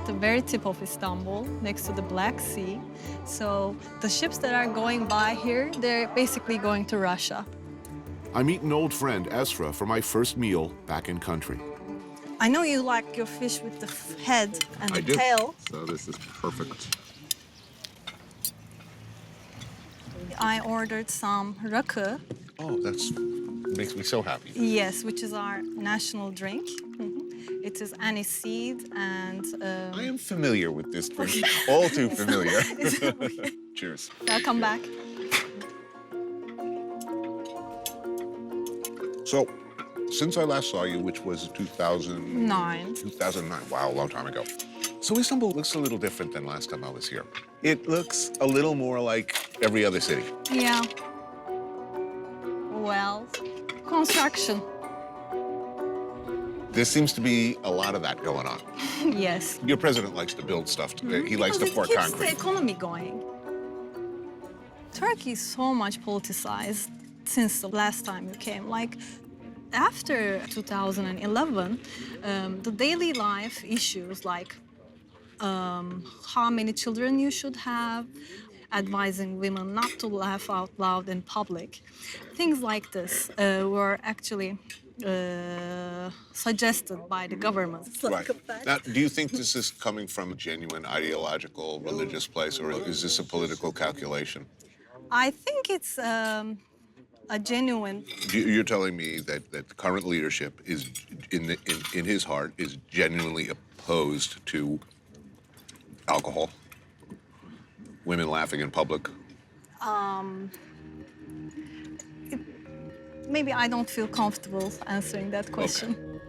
the very tip of Istanbul, next to the Black Sea. So the ships that are going by here, they're basically going to Russia. I meet an old friend, Esra, for my first meal back in country. I know you like your fish with the head and the tail. So this is perfect. I ordered some raki. Oh, that's makes me so happy. Yes, which is our national drink. It is aniseed and... I am familiar with this drink, all too familiar. Okay. Cheers. Welcome back. So, since I last saw you, which was 2009. 2009, wow, a long time ago. So Istanbul looks a little different than last time I was here. It looks a little more like every other city. Yeah. Well, construction. There seems to be a lot of that going on. Yes. Your president likes to build stuff. He likes to pour Because it concrete. keeps the economy going. Turkey is so much politicized since the last time you came. Like, after 2011, the daily life issues like how many children you should have, advising women not to laugh out loud in public, things like this were actually suggested by the government. Right. Now, do you think this is coming from a genuine ideological, religious place, or is this a political calculation? I think it's a genuine... You're telling me that the current leadership is, in his heart, is genuinely opposed to alcohol, women laughing in public? Maybe I don't feel comfortable answering that question. Okay.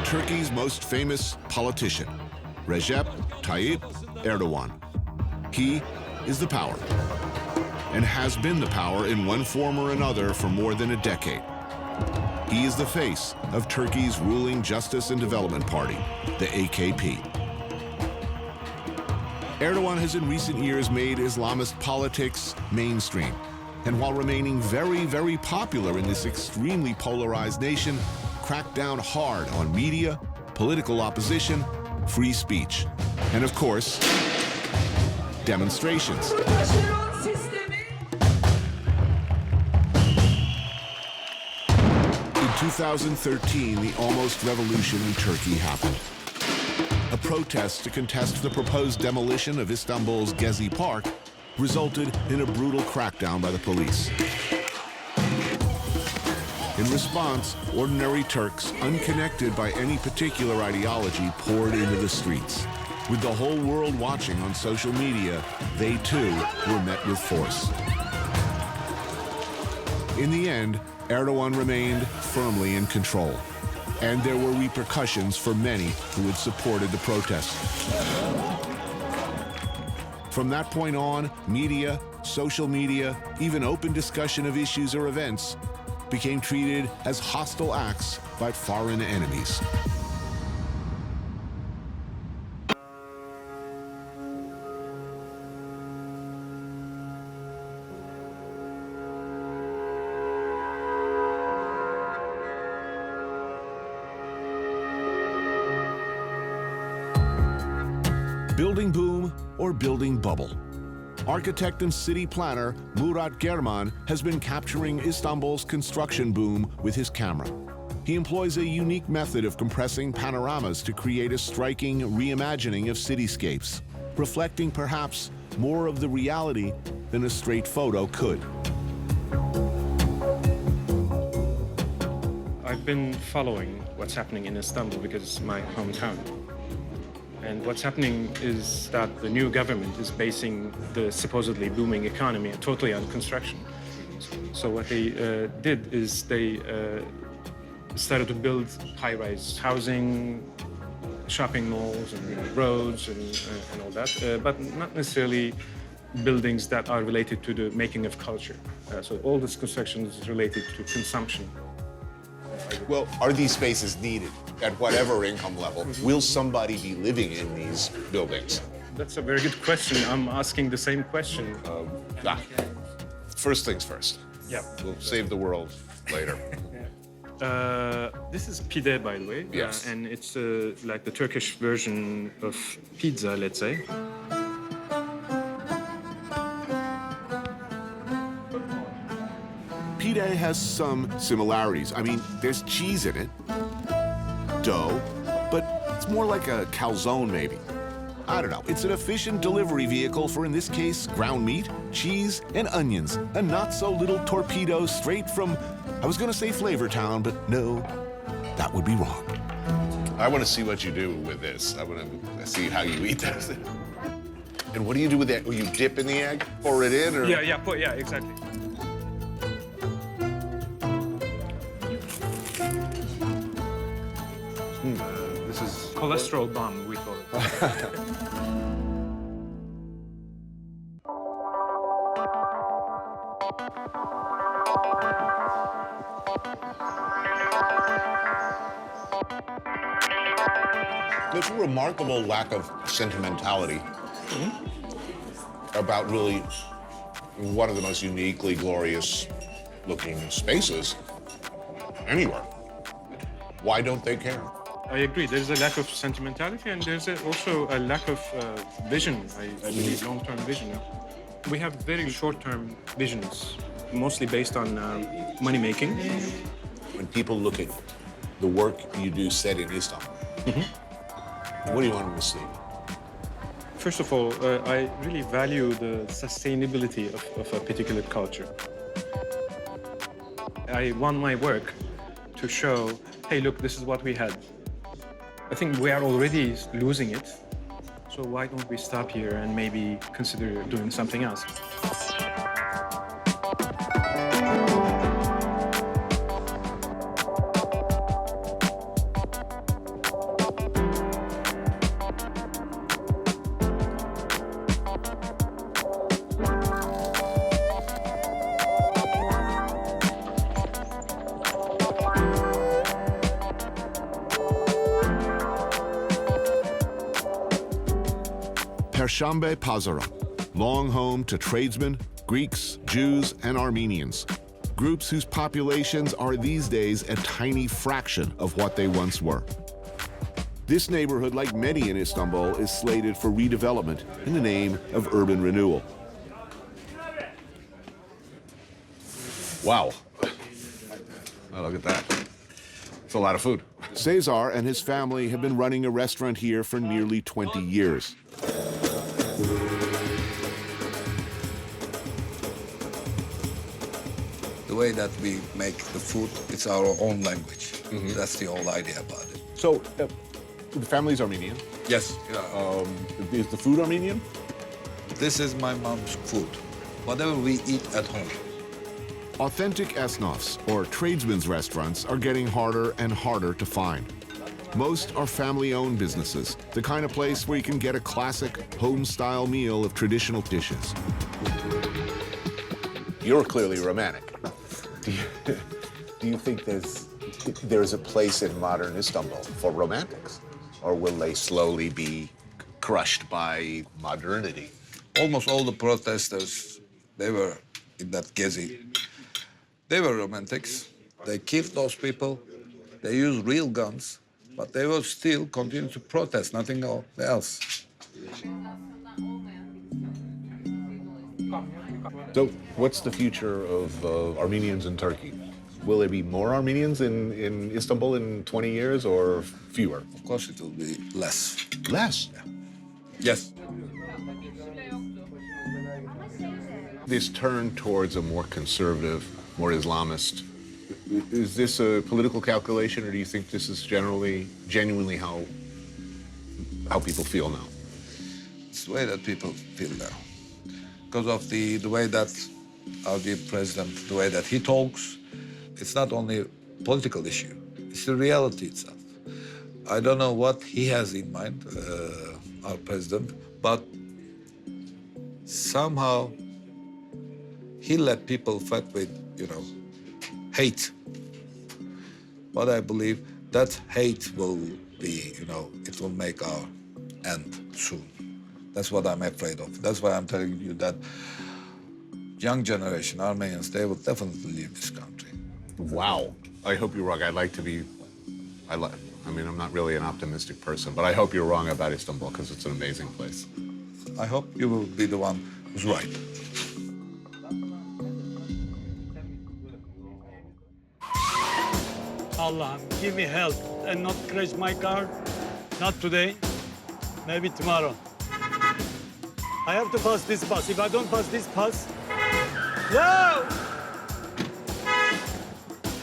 Turkey's most famous politician, Recep Tayyip Erdogan. He is the power, and has been the power in one form or another for more than a decade. He is the face of Turkey's ruling Justice and Development Party, the AKP. Erdogan has in recent years made Islamist politics mainstream, and while remaining very, very popular in this extremely polarized nation, cracked down hard on media, political opposition, free speech, and of course, demonstrations. In 2013, the almost revolution in Turkey happened. A protest to contest the proposed demolition of Istanbul's Gezi Park resulted in a brutal crackdown by the police. In response, ordinary Turks, unconnected by any particular ideology, poured into the streets. With the whole world watching on social media, they too were met with force. In the end, Erdogan remained firmly in control, and there were repercussions for many who had supported the protest. From that point on, media, social media, even open discussion of issues or events became treated as hostile acts by foreign enemies. Building boom or building bubble. Architect and city planner Murat German has been capturing Istanbul's construction boom with his camera. He employs a unique method of compressing panoramas to create a striking reimagining of cityscapes, reflecting perhaps more of the reality than a straight photo could. I've been following what's happening in Istanbul because it's my hometown. And what's happening is that the new government is basing the supposedly booming economy totally on construction. So what they did is they started to build high-rise housing, shopping malls and roads and all that, but not necessarily buildings that are related to the making of culture. So all this construction is related to consumption. Well, are these spaces needed at whatever income level? Will somebody be living in these buildings? That's a very good question. I'm asking the same question. First things first. Yeah. We'll save the world later. This is pide, by the way. Yes. And it's like the Turkish version of pizza, let's say. Pide has some similarities. I mean, there's cheese in it, dough, but it's more like a calzone, maybe. I don't know. It's an efficient delivery vehicle for, in this case, ground meat, cheese, and onions. A not-so-little torpedo straight from, I was going to say Flavor Town, but no, that would be wrong. I want to see what you do with this. I want to see how you eat this. And what do you do with that? Will you dip in the egg? Pour it in? Or? Yeah, exactly. This is cholesterol bomb, we call it. There's a remarkable lack of sentimentality about really one of the most uniquely glorious looking spaces anywhere. Why don't they care? I agree. There's a lack of sentimentality, and there's also a lack of vision, I believe, long-term vision. We have very short-term visions, mostly based on money-making. When people look at the work you do set in Istanbul, what do you want them to see? First of all, I really value the sustainability of a particular culture. I want my work to show, hey, look, this is what we had. I think we are already losing it, so why don't we stop here and maybe consider doing something else? Perşembe Pazarı, long home to tradesmen, Greeks, Jews, and Armenians. Groups whose populations are these days a tiny fraction of what they once were. This neighborhood, like many in Istanbul, is slated for redevelopment in the name of urban renewal. Wow. Oh, look at that. It's a lot of food. Cesar and his family have been running a restaurant here for nearly 20 years. The way that we make the food, it's our own language. That's the whole idea about it. So, the family's Armenian. Yes. Is the food Armenian? This is my mom's food. Whatever we eat at home. Authentic esnafs, or tradesmen's restaurants, are getting harder and harder to find. Most are family-owned businesses, the kind of place where you can get a classic home-style meal of traditional dishes. You're clearly romantic. Do you think there's a place in modern Istanbul for romantics? Or will they slowly be crushed by modernity? Almost all the protesters, they were in that Gezi. They were romantics. They killed those people. They used real guns, but they will still continue to protest, nothing else. So, what's the future of Armenians in Turkey? Will there be more Armenians in Istanbul in 20 years or fewer? Of course, it will be less. Less? Yeah. Yes. This turn towards a more conservative, more Islamist, is this a political calculation, or do you think this is genuinely how people feel now? It's the way that people feel now. Because of the way that our dear president, the way that he talks, it's not only a political issue, it's the reality itself. I don't know what he has in mind, our president, but somehow he let people fight with, hate. But I believe that hate will be, it will make our end soon. That's what I'm afraid of. That's why I'm telling you that young generation, Armenians, they will definitely leave this country. Wow. I hope you're wrong. I'd like to be, I mean, I'm not really an optimistic person, but I hope you're wrong about Istanbul because it's an amazing place. I hope you will be the one who's right. Allah, give me help and not crash my car. Not today, maybe tomorrow. I have to pass this bus. If I don't pass this bus, no!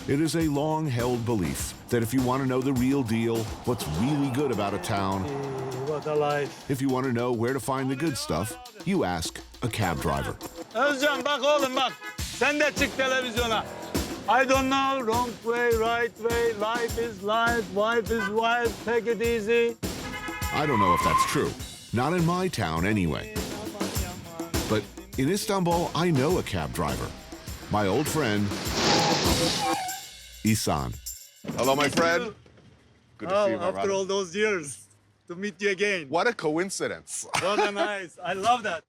It is a long-held belief that if you want to know the real deal, what's really good about a town, What a life. if you want to know where to find the good stuff, you ask a cab driver. Özcan bak oğlum bak. Sen de çık televizyona. I don't know, wrong way, right way, life is life, wife is wife, take it easy. I don't know if that's true. Not in my town, anyway. But in Istanbul, I know a cab driver. My old friend, Ihsan. Hello, my friend. Good to see you, my After brother. all those years, to meet you again. What a coincidence. What a nice, I love that.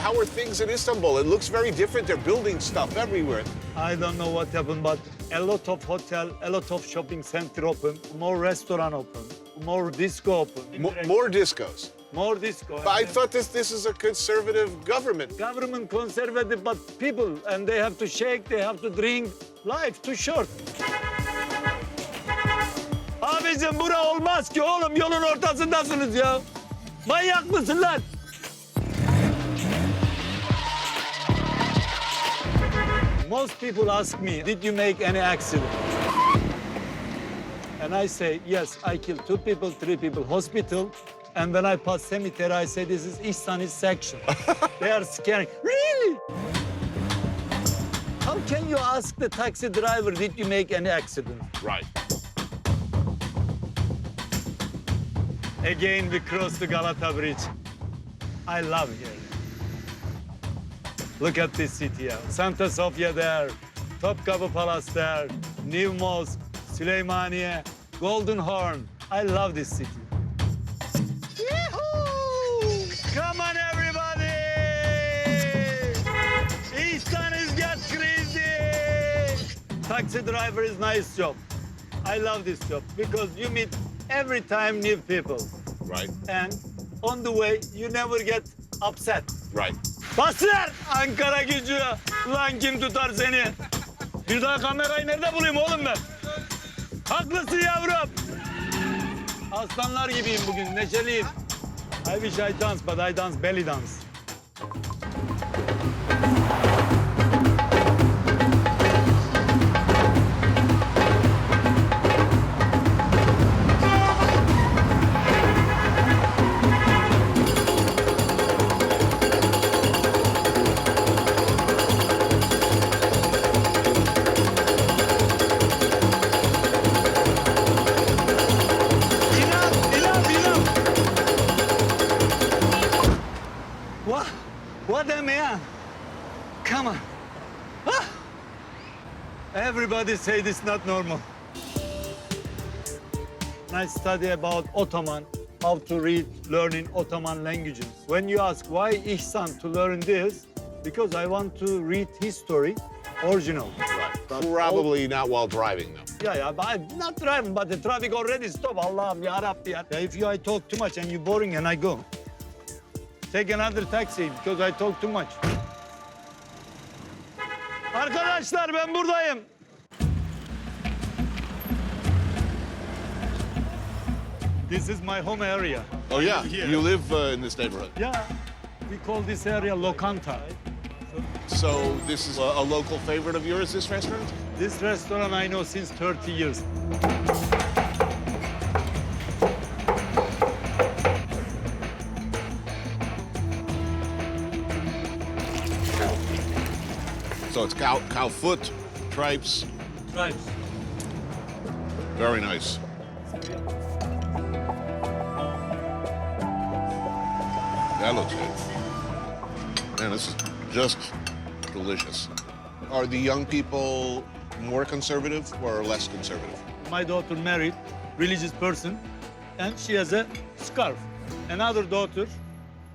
How are things in Istanbul? It looks very different. They're building stuff everywhere. I don't know what happened, but a lot of hotel, a lot of shopping center open, more restaurant open, more disco open. More discos. More disco. But I thought this is a conservative government. Government conservative, but people, and they have to shake, they have to drink. Life too short. Abicim bura olmaz ki oğlum, yolun ortasındasınız ya. Manyak mısın lan? Most people ask me, did you make any accident? And I say, yes, I killed 2 people, 3 people, hospital. And when I pass cemetery, I say, this is Ihsan's section. They are scaring. Really? How can you ask the taxi driver, did you make any accident? Right. Again, we cross the Galata Bridge. I love here. Look at this city here. Santa Sofia there, Topkapı Palace there, New Mosque, Süleymaniye, Golden Horn. I love this city. Yee-hoo! Come on, everybody! Ihsan is get crazy! Taxi driver is nice job. I love this job because you meet every time new people. Right. And on the way, you never get upset. Right. Basır! Ankara gücü! Lan kim tutar seni? Bir daha kamerayı nerede bulayım oğlum ben? Haklısın yavrum. Aslanlar gibiyim bugün, neşeliyim. I wish I dance, but I dance belly dance. What a man! Come on. Ah! Everybody say this not normal. I study about Ottoman, how to read, learning Ottoman languages. When you ask why Ihsan to learn this, because I want to read history, original. Right. Probably not while driving, though. Yeah, but I'm not driving, but the traffic already stopped. Allah'ım ya Rabbi ya. If I talk too much and you're boring and I go. Take another taxi because I talk too much. Arkadaşlar ben buradayım. This is my home area. Oh, yeah. Here. You live in this neighborhood. Yeah, we call this area Lokanta. So this is a local favorite of yours, this restaurant? This restaurant I know since 30 years. So it's cow foot, tripes. Right. Very nice. That looks good. Man, this is just delicious. Are the young people more conservative or less conservative? My daughter married, religious person, and she has a scarf. Another daughter,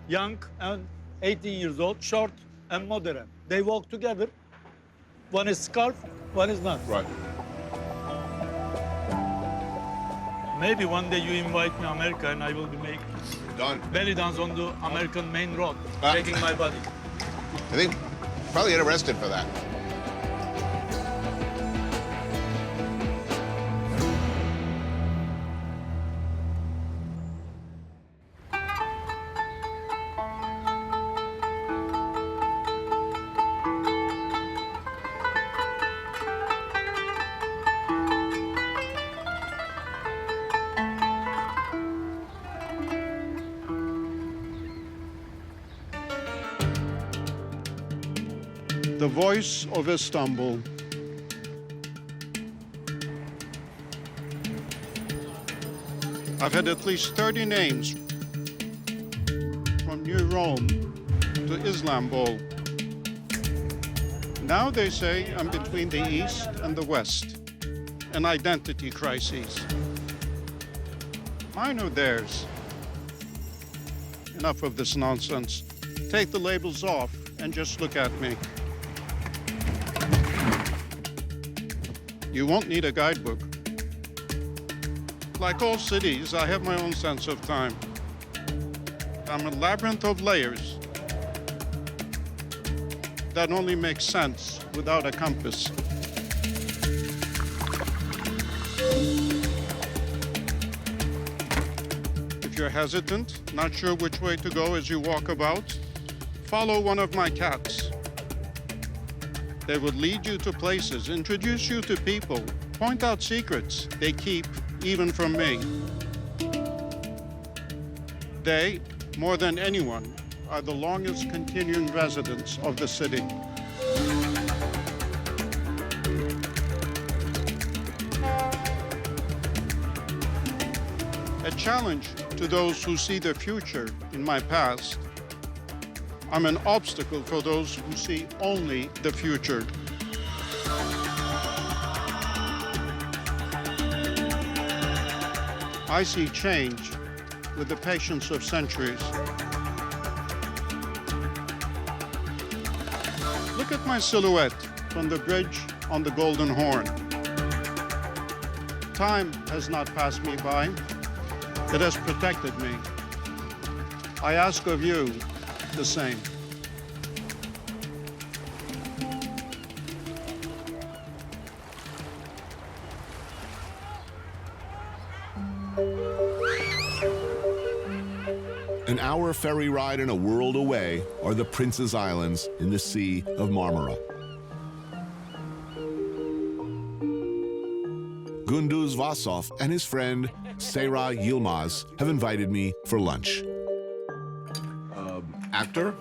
young and 18 years old, short, and modern. They walk together. One is scarf, one is not. Right. Maybe one day you invite me to America and I will be making Done. belly dance on the American main road, Ah. shaking my body. I think probably get arrested for that. The voice of Istanbul. I've had at least 30 names from New Rome to Istanbul. Now they say I'm between the East and the West, an identity crisis. Mine or theirs? Enough of this nonsense. Take the labels off and just look at me. You won't need a guidebook. Like all cities, I have my own sense of time. I'm a labyrinth of layers that only makes sense without a compass. If you're hesitant, not sure which way to go as you walk about, follow one of my cats. They would lead you to places, introduce you to people, point out secrets they keep even from me. They, more than anyone, are the longest continuing residents of the city. A challenge to those who see the future in my past. I'm an obstacle for those who see only the future. I see change with the patience of centuries. Look at my silhouette from the bridge on the Golden Horn. Time has not passed me by. It has protected me. I ask of you the same. An hour ferry ride and a world away are the Prince's Islands in the Sea of Marmara. Gündüz Vasov and his friend Seyra Yilmaz have invited me for lunch. Actor,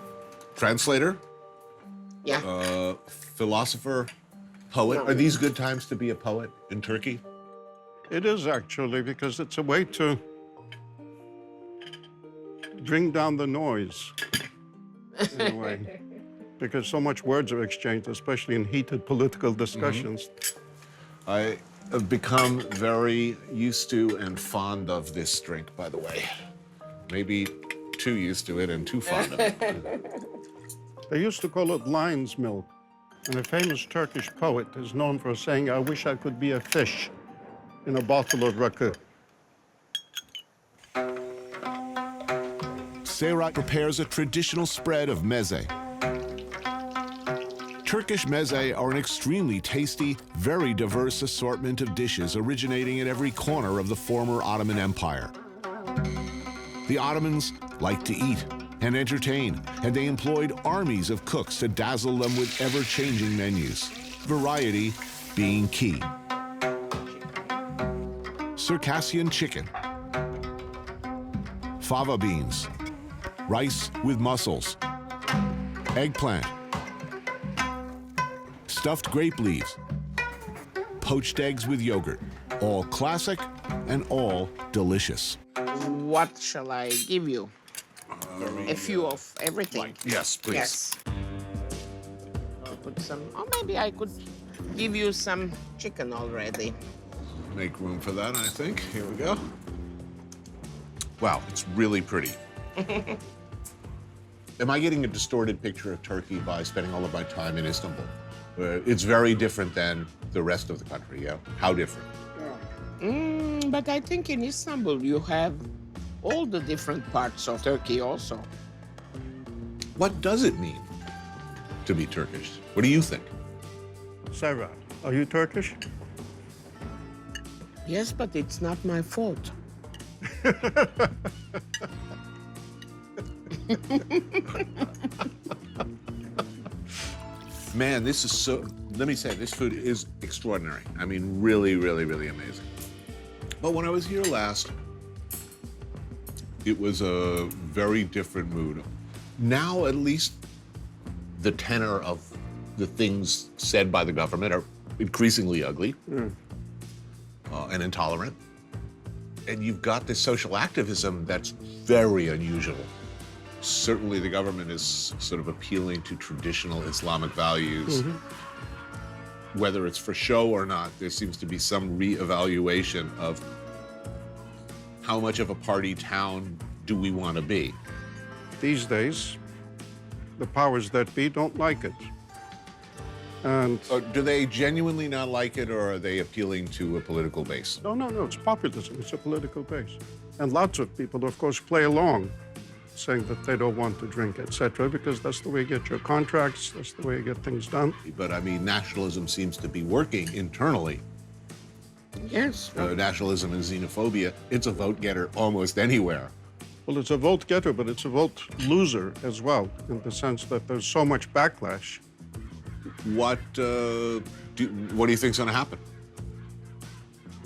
translator, Yeah. philosopher, poet. Are these good times to be a poet in Turkey? It is actually, because it's a way to bring down the noise, in a way. Because so much words are exchanged, especially in heated political discussions. I have become very used to and fond of this drink, by the way. Maybe too used to it and too fond of it. They used to call it lion's milk. And a famous Turkish poet is known for saying, I wish I could be a fish in a bottle of raki. Seyra prepares a traditional spread of meze. Turkish meze are an extremely tasty, very diverse assortment of dishes originating in every corner of the former Ottoman Empire. The Ottomans liked to eat and entertain, and they employed armies of cooks to dazzle them with ever-changing menus, variety being key. Circassian chicken, fava beans, rice with mussels, eggplant, stuffed grape leaves, poached eggs with yogurt, all classic and all delicious. What shall I give you? A few of everything. Yes, please. Yes. I'll put some, or maybe I could give you some chicken already. Make room for that, I think. Here we go. Wow, it's really pretty. Am I getting a distorted picture of Turkey by spending all of my time in Istanbul? It's very different than the rest of the country, yeah? How different? But I think in Istanbul you have all the different parts of Turkey also. What does it mean to be Turkish? What do you think? Serhat, are you Turkish? Yes, but it's not my fault. Man, this is so, let me say, this food is extraordinary. I mean, really, really, really amazing. But when I was here last, it was a very different mood. Now, at least, the tenor of the things said by the government are increasingly ugly and intolerant. And you've got this social activism that's very unusual. Certainly the government is sort of appealing to traditional Islamic values. Whether it's for show or not, there seems to be some reevaluation of how much of a party town do we want to be. These days, the powers that be don't like it. And Do they genuinely not like it, or are they appealing to a political base? no, it's populism, it's a political base. And lots of people, of course, play along, saying that they don't want to drink, etc., because that's the way you get your contracts, that's the way you get things done. But I mean, nationalism seems to be working internally. Yes. Nationalism and xenophobia, it's a vote getter almost anywhere. Well, it's a vote getter, but it's a vote loser as well, in the sense that there's so much backlash. What do you think's going to happen?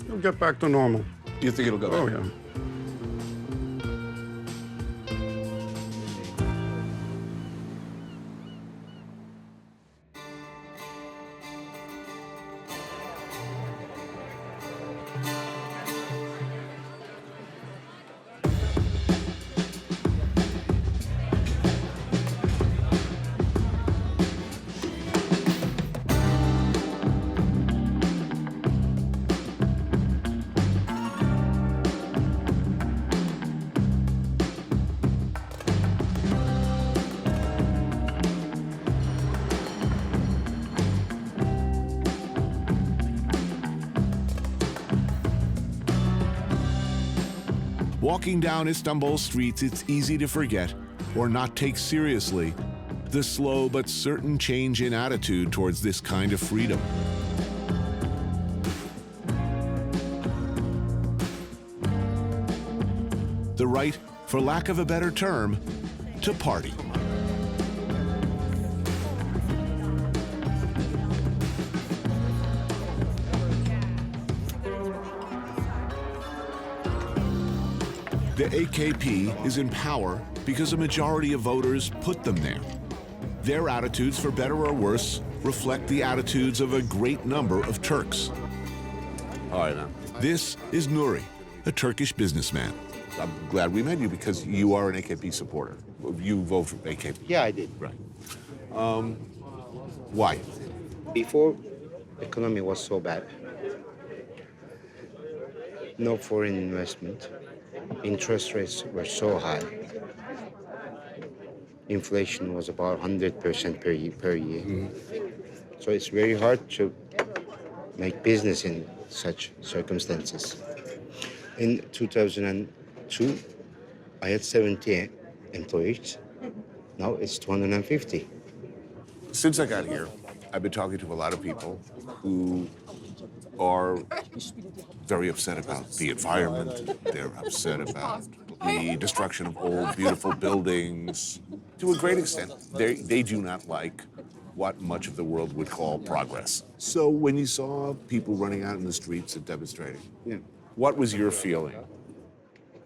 It'll get back to normal. Do you think it'll go back? Oh, yeah. Walking down Istanbul's streets, it's easy to forget or not take seriously the slow but certain change in attitude towards this kind of freedom. The right, for lack of a better term, to party. The AKP is in power because a majority of voters put them there. Their attitudes, for better or worse, reflect the attitudes of a great number of Turks. All right, now. This is Nuri, a Turkish businessman. I'm glad we met you because you are an AKP supporter. You vote for AKP. Yeah, I did. Right. Why? Before, economy was so bad. No foreign investment. Interest rates were so high. Inflation was about 100% per year. So it's very hard to make business in such circumstances. In 2002, I had 70 employees. Now it's 250. Since I got here, I've been talking to a lot of people who are very upset about the environment. They're upset about the destruction of old, beautiful buildings. To a great extent, they do not like what much of the world would call progress. So when you saw people running out in the streets and demonstrating, what was your feeling?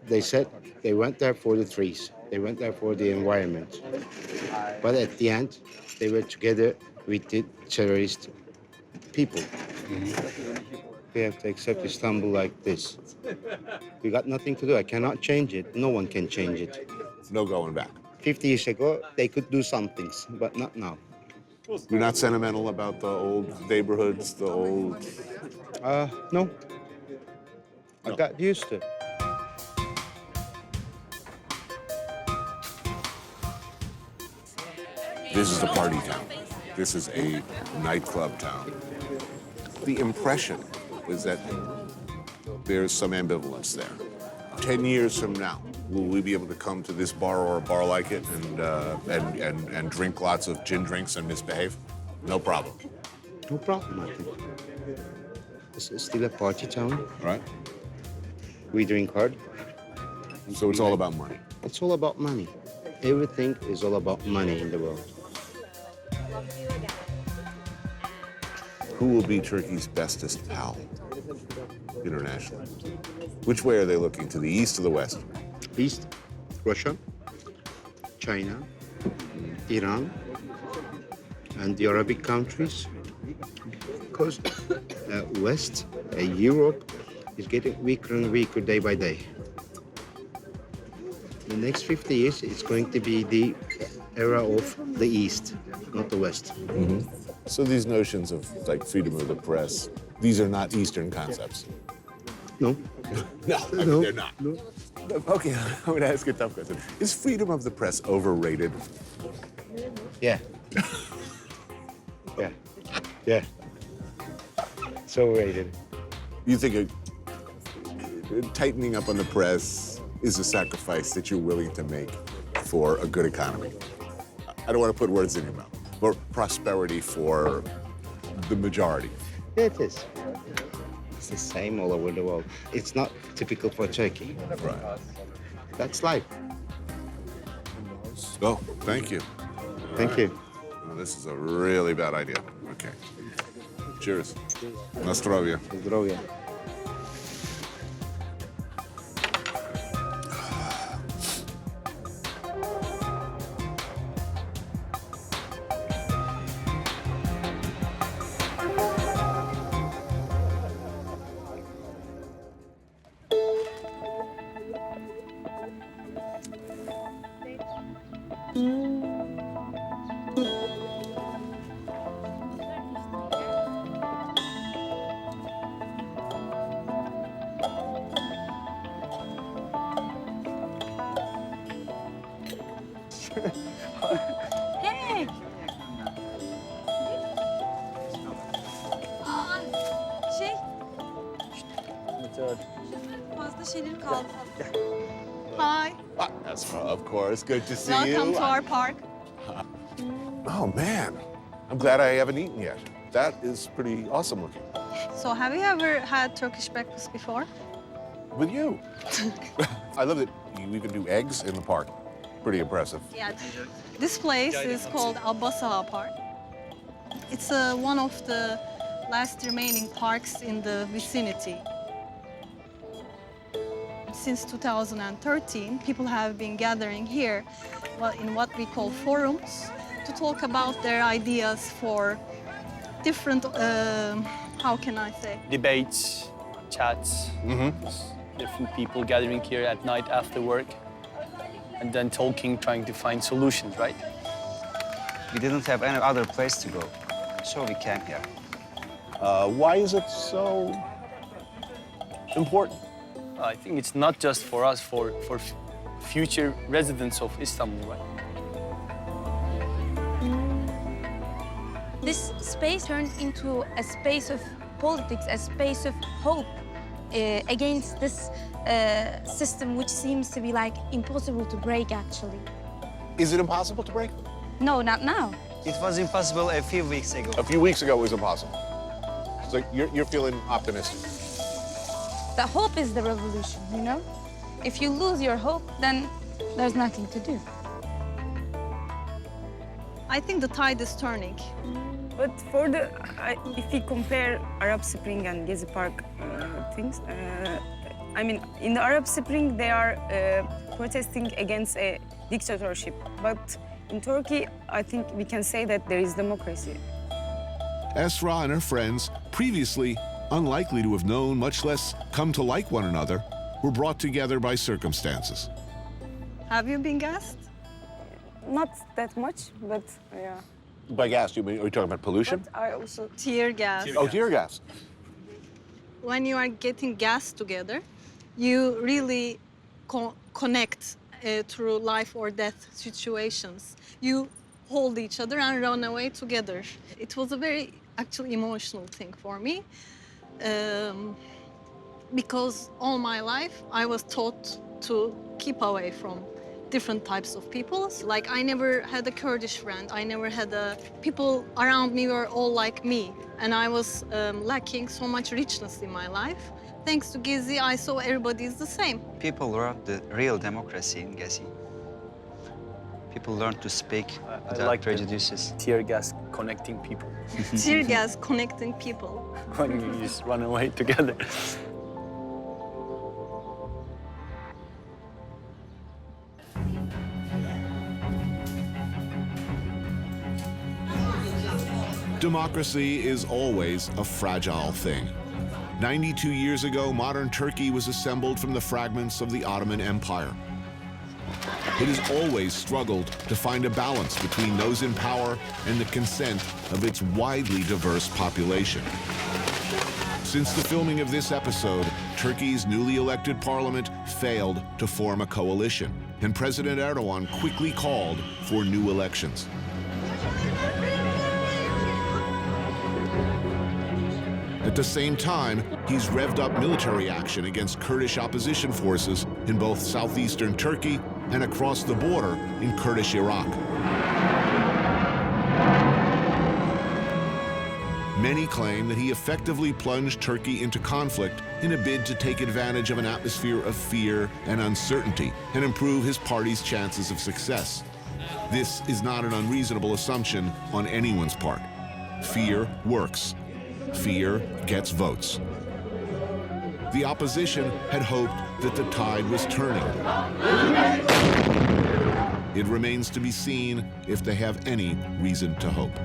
They said they went there for the trees. They went there for the environment. But at the end, they were together with the terrorist people. We have to accept Istanbul like this. We got nothing to do. I cannot change it. No one can change it. No going back. 50 years ago, they could do some things, but not now. You're not sentimental about the old neighborhoods, the old... No. I got used to it. This is a party town. This is a nightclub town. The impression is that there's some ambivalence there. 10 years from now, will we be able to come to this bar or a bar like it and drink lots of gin drinks and misbehave? No problem. No problem, I think. It's still a party town. Right? We drink hard. So it's all about money. It's all about money. Everything is all about money in the world. Who will be Turkey's bestest pal internationally? Which way are they looking, to the east or the west? East, Russia, China, Iran, and the Arabic countries. Because West, Europe, is getting weaker and weaker day by day. The next 50 years, it's going to be the era of the East, not the West. So these notions of like freedom of the press, these are not Eastern concepts. No. No, I mean, they're not. No. Okay, I'm gonna ask a tough question. Is freedom of the press overrated? Yeah. Yeah. Yeah. It's overrated. You think tightening up on the press is a sacrifice that you're willing to make for a good economy? I don't want to put words in your mouth. For prosperity for the majority. Yeah, it is. It's the same all over the world. It's not typical for Turkey. Right. That's life. Oh, thank you. Thank you. Well, this is a really bad idea. Okay. Cheers. Na zdrowie. Zdrowie. Hey! Fazla şeyleri kaldı. Hi. That's of course. Good to see Welcome you. to our park. Oh man, I'm glad I haven't eaten yet. That is pretty awesome looking. So have you ever had Turkish breakfast before? With you. I love that you even do eggs in the park. Pretty impressive. Yeah. This place is called Al Park. It's one of the last remaining parks in the vicinity. Since 2013, people have been gathering here in what we call forums to talk about their ideas for different, how can I say? Debates, chats, different people gathering here at night after work, and then talking, trying to find solutions, right? We didn't have any other place to go, so we came here. Why is it so important? I think it's not just for us, for future residents of Istanbul, right? This space turned into a space of politics, a space of hope against this system, which seems to be like impossible to break, actually. Is it impossible to break? No, not now. It was impossible a few weeks ago. A few weeks ago it was impossible. So you're feeling optimistic. The hope is the revolution, you know? If you lose your hope, then there's nothing to do. I think the tide is turning. But for if we compare Arab Spring and Gezi Park things, I mean, in the Arab Spring, they are protesting against a dictatorship. But in Turkey, I think we can say that there is democracy. Esra and her friends, previously unlikely to have known, much less come to like one another, were brought together by circumstances. Have you been gassed? Not that much, but yeah. By gas, are you talking about pollution? But I also Tear gas. Oh, tear gas. When you are getting gas together, you really connect through life or death situations. You hold each other and run away together. It was a very actually emotional thing for me because all my life I was taught to keep away from different types of people. Like I never had a Kurdish friend. I never had people around me were all like me. And I was lacking so much richness in my life. Thanks to Gezi, I saw everybody is the same. People learned the real democracy in Gezi. People learned to speak without like prejudices. Tear gas connecting people. Tear gas connecting people. When you just run away together. Democracy is always a fragile thing. 92 years ago, modern Turkey was assembled from the fragments of the Ottoman Empire. It has always struggled to find a balance between those in power and the consent of its widely diverse population. Since the filming of this episode, Turkey's newly elected parliament failed to form a coalition, and President Erdogan quickly called for new elections. At the same time, he's revved up military action against Kurdish opposition forces in both southeastern Turkey and across the border in Kurdish Iraq. Many claim that he effectively plunged Turkey into conflict in a bid to take advantage of an atmosphere of fear and uncertainty and improve his party's chances of success. This is not an unreasonable assumption on anyone's part. Fear works. Fear gets votes. The opposition had hoped that the tide was turning. It remains to be seen if they have any reason to hope.